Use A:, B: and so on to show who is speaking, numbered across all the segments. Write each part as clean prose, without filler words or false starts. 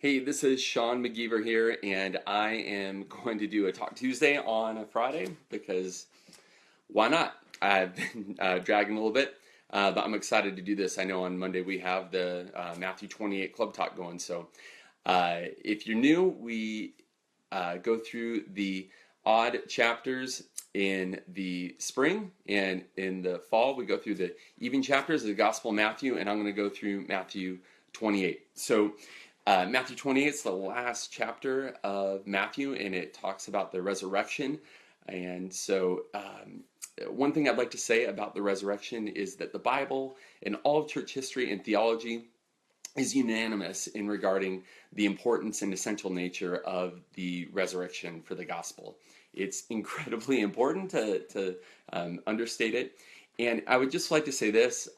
A: Hey, this is Sean McGeever here, and I am going to do a Talk Tuesday on a Friday because why not? I've been dragging a little bit, but I'm excited to do this. I know on Monday we have the Matthew 28 Club Talk going, so if you're new, we go through the odd chapters in the spring, and in the fall we go through the even chapters of the Gospel of Matthew, and I'm going to go through Matthew 28. So Matthew 28 is the last chapter of Matthew, and it talks about the resurrection. And so one thing I'd like to say about the resurrection is that the Bible and all of church history and theology is unanimous in regarding the importance and essential nature of the resurrection for the gospel. It's incredibly important to understate it. And I would just like to say this,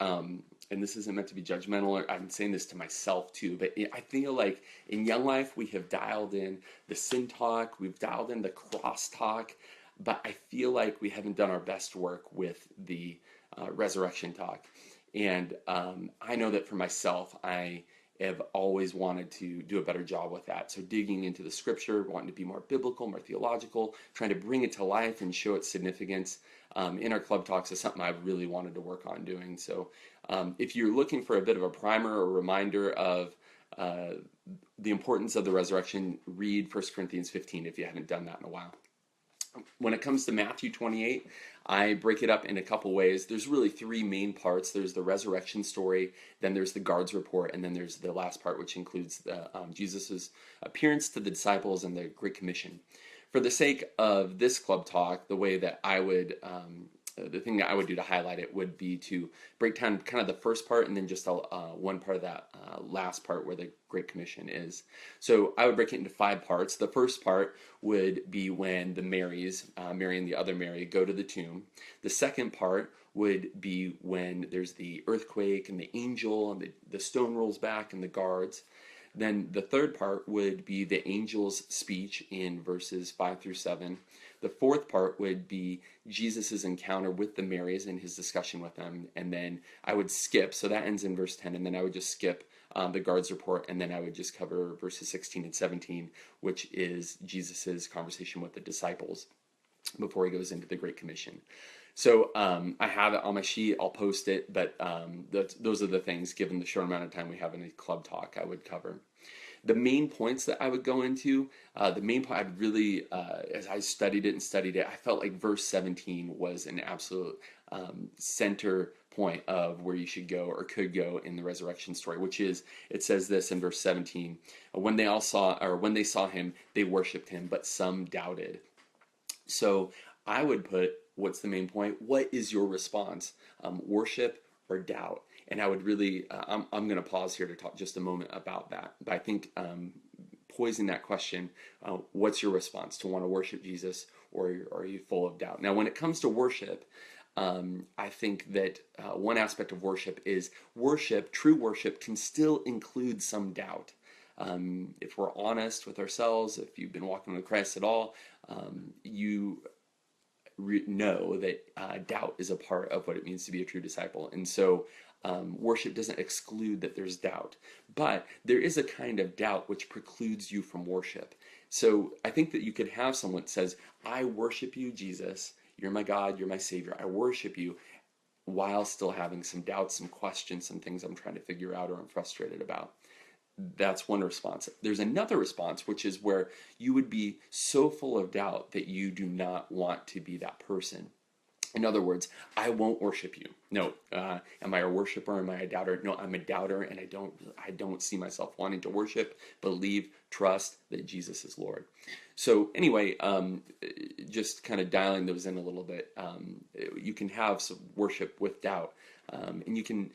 A: and this isn't meant to be judgmental, or I'm saying this to myself too, but I feel like in Young Life we have dialed in the sin talk, we've dialed in the cross talk, but I feel like we haven't done our best work with the resurrection talk. And I know that for myself, I have always wanted to do a better job with that. So digging into the scripture, wanting to be more biblical, more theological, trying to bring it to life and show its significance in our club talks is something I've really wanted to work on doing. So if you're looking for a bit of a primer or reminder of the importance of the resurrection, read 1 Corinthians 15 if you haven't done that in a while. When it comes to Matthew 28, I break it up in a couple ways. There's really three main parts. There's the resurrection story, then there's the guards report, and then there's the last part, which includes Jesus' appearance to the disciples and the Great Commission. For the sake of this club talk, the way that I would, the thing that I would do to highlight it would be to break down kind of the first part and then just one part of that last part where the Great Commission is. So I would break it into 5 parts. The first part would be when the Marys, Mary and the other Mary, go to the tomb. The second part would be when there's the earthquake and the angel and the stone rolls back and the guards. Then the third part would be the angel's speech in verses 5 through 7. The fourth part would be Jesus' encounter with the Marys and his discussion with them. And then I would skip, so that ends in verse 10, and then I would just skip the guards report, and then I would just cover verses 16 and 17, which is Jesus' conversation with the disciples before he goes into the Great Commission. So I have it on my sheet, I'll post it, but those are the things, given the short amount of time we have in a club talk, I would cover. The main points that I would go into, the main point I'd really, as I studied it, I felt like verse 17 was an absolute center point of where you should go or could go in the resurrection story, which is, it says this in verse 17, when they saw him, they worshiped him, but some doubted. So I would put, what's the main point? What is your response? Worship or doubt? And I would really, I'm going to pause here to talk just a moment about that. But I think posing that question, what's your response? To want to worship Jesus, or are you full of doubt? Now, when it comes to worship, I think that one aspect of worship is true worship can still include some doubt. If we're honest with ourselves, if you've been walking with Christ at all, you know that doubt is a part of what it means to be a true disciple. And so worship doesn't exclude that there's doubt, but there is a kind of doubt which precludes you from worship. So I think that you could have someone that says, I worship you, Jesus, you're my God, you're my Savior, I worship you, while still having some doubts, some questions, some things I'm trying to figure out or I'm frustrated about. That's one response. There's another response, which is where you would be so full of doubt that you do not want to be that person. In other words, I won't worship you. No, am I a worshiper? Am I a doubter? No, I'm a doubter, and I don't see myself wanting to worship, believe, trust that Jesus is Lord. So anyway, just kind of dialing those in a little bit. You can have some worship with doubt, and you can,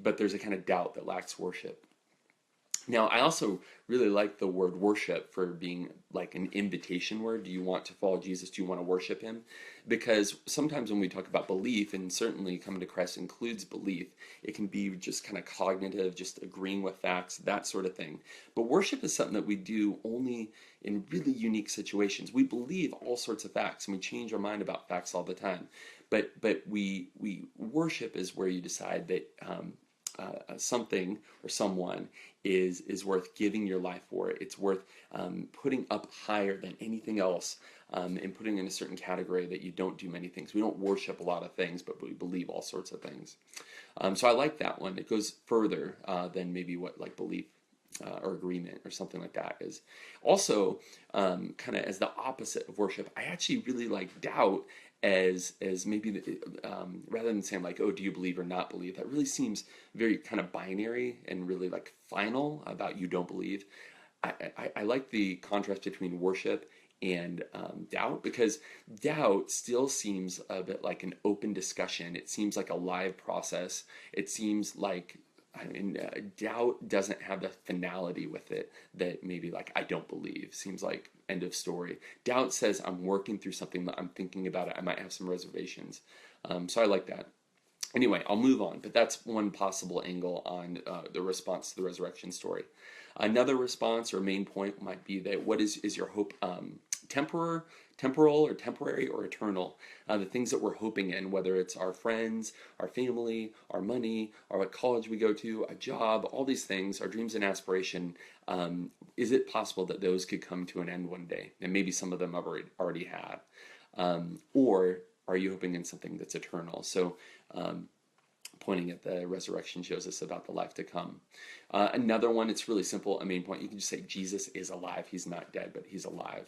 A: but there's a kind of doubt that lacks worship. Now, I also really like the word worship for being like an invitation word. Do you want to follow Jesus? Do you want to worship him? Because sometimes when we talk about belief, and certainly coming to Christ includes belief, it can be just kind of cognitive, just agreeing with facts, that sort of thing. But worship is something that we do only in really unique situations. We believe all sorts of facts, and we change our mind about facts all the time. But we worship is where you decide that something or someone is worth giving your life for. It's worth putting up higher than anything else, and putting in a certain category that you don't do many things. We don't worship a lot of things, but we believe all sorts of things. So I like that one. It goes further than maybe what like belief or agreement or something like that is. Also, kind of as the opposite of worship, I actually really like doubt as maybe rather than saying like, oh, do you believe or not believe, that really seems very kind of binary and really like final about you don't believe. I like the contrast between worship and doubt, because doubt still seems a bit like an open discussion. It seems like a live process. It seems like, I mean, doubt doesn't have the finality with it that maybe like I don't believe seems like end of story. Doubt says I'm working through something, that I'm thinking about it. I might have some reservations. So I like that. Anyway, I'll move on, but that's one possible angle on the response to the resurrection story. Another response or main point might be that what is your hope temporal or temporary or eternal? The things that we're hoping in, whether it's our friends, our family, our money, or what college we go to, a job, all these things, our dreams and aspiration, is it possible that those could come to an end one day? And maybe some of them already have. Or are you hoping in something that's eternal? So pointing at the resurrection shows us about the life to come. Another one, it's really simple, a main point. You can just say Jesus is alive. He's not dead, but he's alive.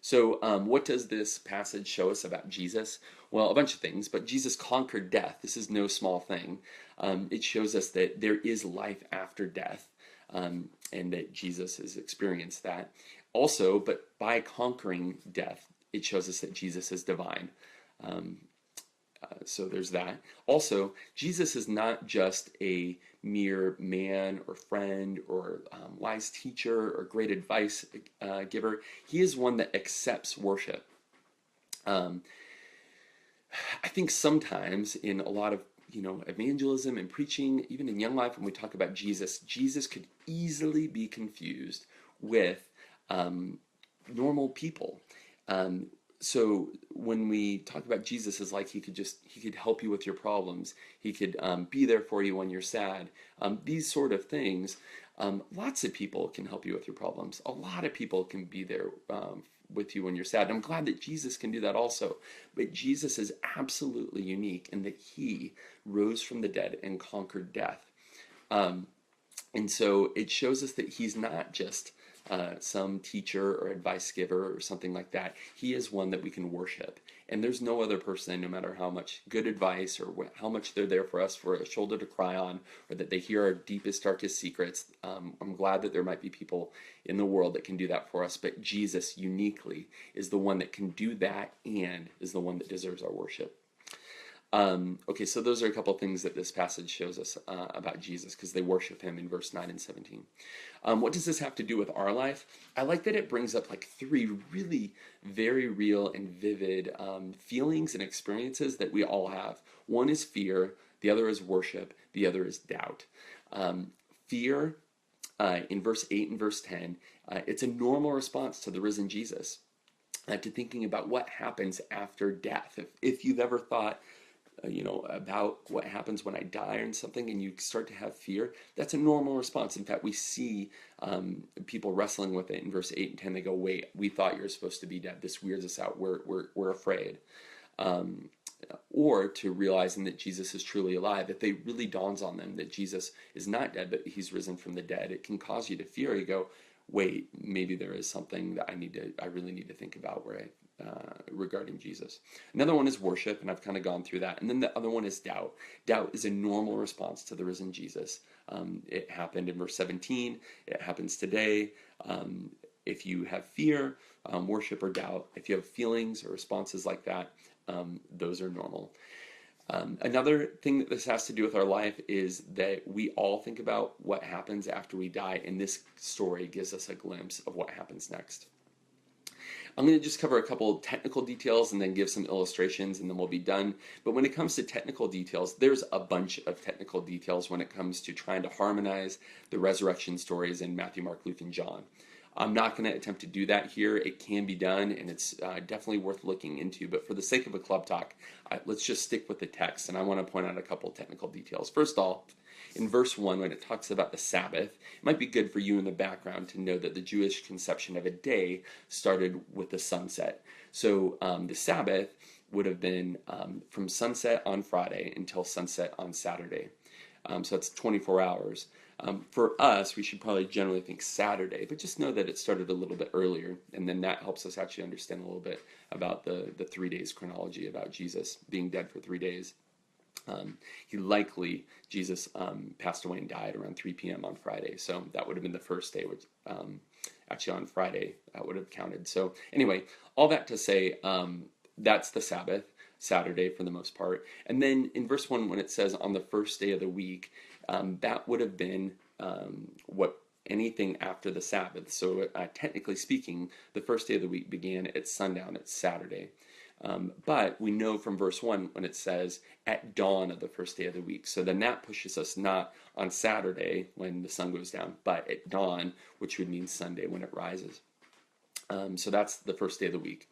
A: So what does this passage show us about Jesus? Well, a bunch of things, but Jesus conquered death. This is no small thing. It shows us that there is life after death, and that Jesus has experienced that. Also, but by conquering death, it shows us that Jesus is divine. So there's that. Also, Jesus is not just a mere man or friend or wise teacher or great advice giver. He is one that accepts worship. I think sometimes in a lot of evangelism and preaching, even in Young Life, when we talk about Jesus, Jesus could easily be confused with normal people. So when we talk about Jesus as like he could help you with your problems, he could be there for you when you're sad, these sort of things, lots of people can help you with your problems. A lot of people can be there with you when you're sad. I'm glad that Jesus can do that also. But Jesus is absolutely unique in that he rose from the dead and conquered death. And so it shows us that he's not just some teacher or advice giver or something like that. He is one that we can worship. And there's no other person, no matter how much good advice or how much they're there for us, for a shoulder to cry on, or that they hear our deepest, darkest secrets. I'm glad that there might be people in the world that can do that for us. But Jesus uniquely is the one that can do that and is the one that deserves our worship. Okay, so those are a couple of things that this passage shows us about Jesus, because they worship him in verse 9 and 17. What does this have to do with our life? I like that it brings up like three really very real and vivid feelings and experiences that we all have. One is fear, the other is worship, the other is doubt. Fear, in verse 8 and verse 10, it's a normal response to the risen Jesus, to thinking about what happens after death. If you've ever thought about what happens when I die or something, and you start to have fear, that's a normal response. In fact, we see people wrestling with it in verse 8 and 10. They go, wait, we thought you were supposed to be dead. This weirds us out. We're afraid. Or to realizing that Jesus is truly alive. If it really dawns on them that Jesus is not dead, but he's risen from the dead, it can cause you to fear. You go, wait, maybe there is something that I really need to think about regarding Jesus. Another one is worship, and I've kind of gone through that. And then the other one is doubt. Doubt is a normal response to the risen Jesus. It happened in verse 17. It happens today. If you have fear, worship, or doubt, if you have feelings or responses like that, those are normal. Another thing that this has to do with our life is that we all think about what happens after we die, and this story gives us a glimpse of what happens next. I'm going to just cover a couple of technical details and then give some illustrations, and then we'll be done. But when it comes to technical details, there's a bunch of technical details when it comes to trying to harmonize the resurrection stories in Matthew, Mark, Luke, and John. I'm not going to attempt to do that here. It can be done, and it's definitely worth looking into. But for the sake of a club talk, let's just stick with the text, and I want to point out a couple of technical details. First of all, in verse 1, when it talks about the Sabbath, it might be good for you in the background to know that the Jewish conception of a day started with the sunset. So the Sabbath would have been from sunset on Friday until sunset on Saturday. So that's 24 hours. For us, we should probably generally think Saturday, but just know that it started a little bit earlier, and then that helps us actually understand a little bit about the 3 days chronology about Jesus being dead for 3 days. Jesus passed away and died around 3 p.m. on Friday, so that would have been the first day, which actually on Friday that would have counted. So anyway, all that to say, that's the Sabbath, Saturday for the most part. And then in verse 1, when it says on the first day of the week, that would have been what anything after the Sabbath. So technically speaking, the first day of the week began at sundown, it's Saturday. But we know from verse 1 when it says at dawn of the first day of the week. So then that pushes us not on Saturday when the sun goes down, but at dawn, which would mean Sunday when it rises. So that's the first day of the week.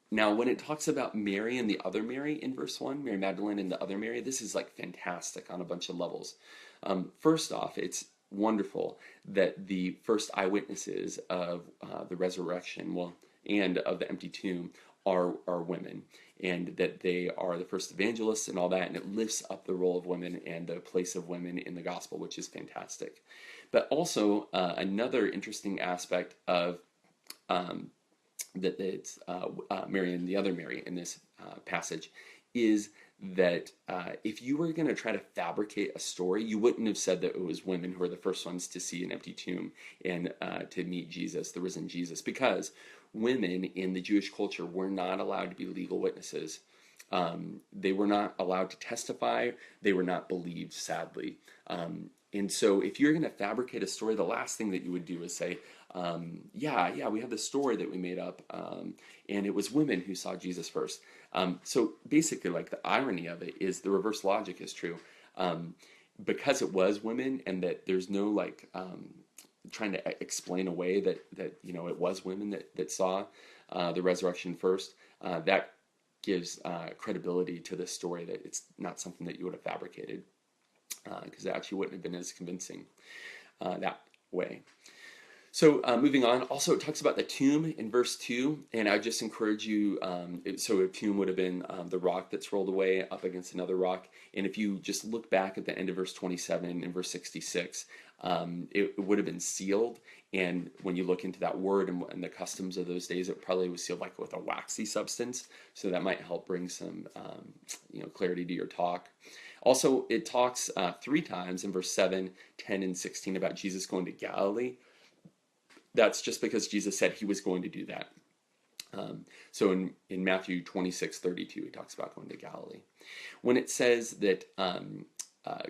A: Now, when it talks about Mary and the other Mary in verse 1, Mary Magdalene and the other Mary, this is like fantastic on a bunch of levels. First off, it's wonderful that the first eyewitnesses of the resurrection, and of the empty tomb are women, and that they are the first evangelists and all that, and it lifts up the role of women and the place of women in the gospel, which is fantastic. But also, another interesting aspect of that it's Mary and the other Mary in this passage is that if you were going to try to fabricate a story, you wouldn't have said that it was women who were the first ones to see an empty tomb and to meet Jesus, the risen Jesus, because women in the Jewish culture were not allowed to be legal witnesses. They were not allowed to testify. They were not believed, sadly. And so if you're going to fabricate a story, the last thing that you would do is say, yeah, we have this story that we made up, and it was women who saw Jesus first. So basically, like, the irony of it is the reverse logic is true. Because it was women, and that there's no, like, trying to explain away that it was women that saw the resurrection first, that gives credibility to this story, that it's not something that you would have fabricated, because it actually wouldn't have been as convincing that way. So moving on, also it talks about the tomb in verse 2, and I just encourage you, so a tomb would have been the rock that's rolled away up against another rock, and if you just look back at the end of verse 27 and verse 66, it would have been sealed, and when you look into that word and the customs of those days, it probably was sealed like with a waxy substance, so that might help bring some clarity to your talk. Also, it talks 3 times in verse 7, 10, and 16 about Jesus going to Galilee. That's just because Jesus said he was going to do that. So in Matthew 26:32, he talks about going to Galilee. When it says that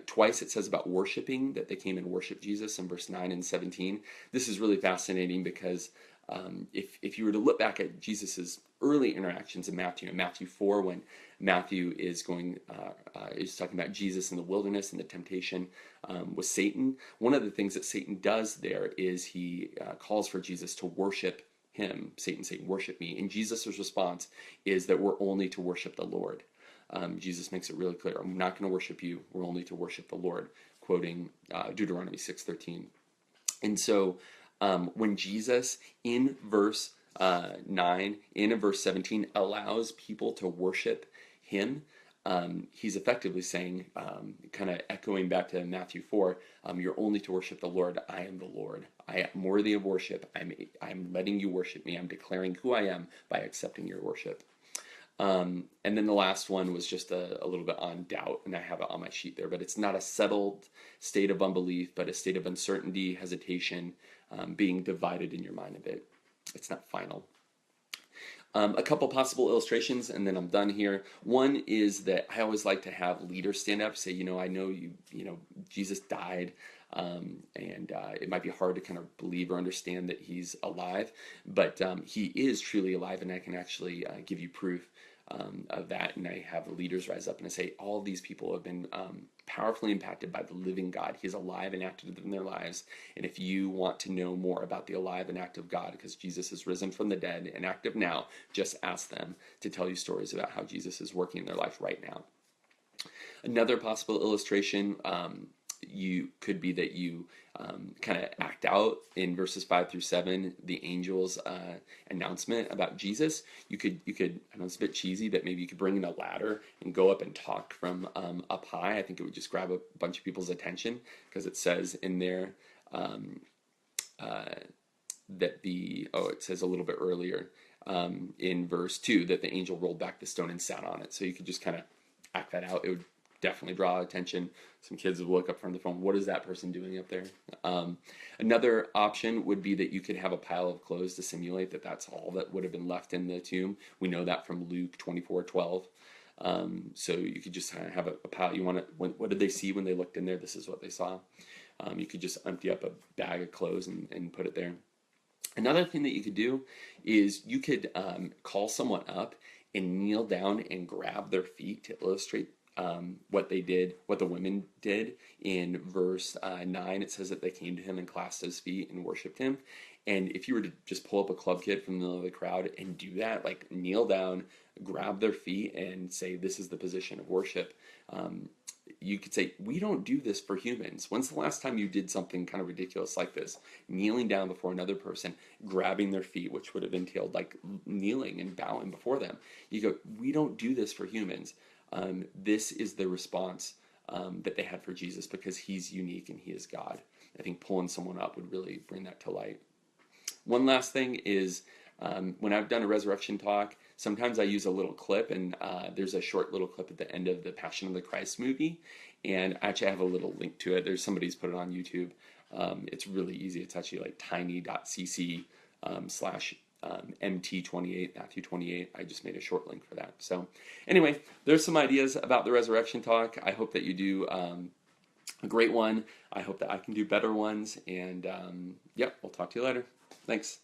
A: twice it says about worshiping, that they came and worshiped Jesus in verse 9 and 17, this is really fascinating because if you were to look back at Jesus's early interactions in Matthew 4, when Matthew is talking about Jesus in the wilderness and the temptation with Satan, one of the things that Satan does there is he calls for Jesus to worship him. Satan saying, "Worship me," and Jesus' response is that we're only to worship the Lord. Jesus makes it really clear, "I'm not going to worship you, we're only to worship the Lord," quoting Deuteronomy 6:13. And so when Jesus in verse 9, in verse 17, allows people to worship him, he's effectively saying, kind of echoing back to Matthew 4, you're only to worship the Lord. I am the Lord. I am worthy of worship. I'm letting you worship me. I'm declaring who I am by accepting your worship. And then the last one was just a little bit on doubt, and I have it on my sheet there, but it's not a settled state of unbelief, but a state of uncertainty, hesitation, being divided in your mind a bit. It's not final. A couple possible illustrations, and then I'm done here. One is that I always like to have leaders stand up, say, I know Jesus died, and it might be hard to kind of believe or understand that he's alive, but he is truly alive, and I can actually give you proof of that. And I have the leaders rise up and I say, all these people have been powerfully impacted by the living God. He's alive and active in their lives. And if you want to know more about the alive and active God, because Jesus is risen from the dead and active now, just ask them to tell you stories about how Jesus is working in their life right now. Another possible illustration, you could be that you kind of act out in verses 5 through 7 the angel's announcement about Jesus. You could, I know it's a bit cheesy, but maybe you could bring in a ladder and go up and talk from up high. I think it would just grab a bunch of people's attention, because it says in there um, uh, that it says a little bit earlier in verse 2 that the angel rolled back the stone and sat on it. So you could just kind of act that out. It would definitely draw attention. Some kids would look up from the phone. What is that person doing up there? Another option would be that you could have a pile of clothes to simulate that that's all that would have been left in the tomb. We know that from Luke 24:12. So you could just have a pile. What did they see when they looked in there? This is what they saw. You could just empty up a bag of clothes and put it there. Another thing that you could do is you could call someone up and kneel down and grab their feet to illustrate what they did, what the women did. In verse 9, it says that they came to him and clasped his feet and worshiped him. And if you were to just pull up a club kid from the middle of the crowd and do that, like kneel down, grab their feet and say, this is the position of worship, you could say, we don't do this for humans. When's the last time you did something kind of ridiculous like this? Kneeling down before another person, grabbing their feet, which would have entailed like kneeling and bowing before them. You go, we don't do this for humans. This is the response that they had for Jesus, because he's unique and he is God. I think pulling someone up would really bring that to light. One last thing is, when I've done a resurrection talk, sometimes I use a little clip, and there's a short little clip at the end of the Passion of the Christ movie, and I actually have a little link to it. There's somebody's put it on YouTube. It's really easy. It's actually like tiny.cc slash MT28, Matthew 28. I just made a short link for that. So anyway, there's some ideas about the resurrection talk. I hope that you do a great one. I hope that I can do better ones, and yep, we'll talk to you later. Thanks.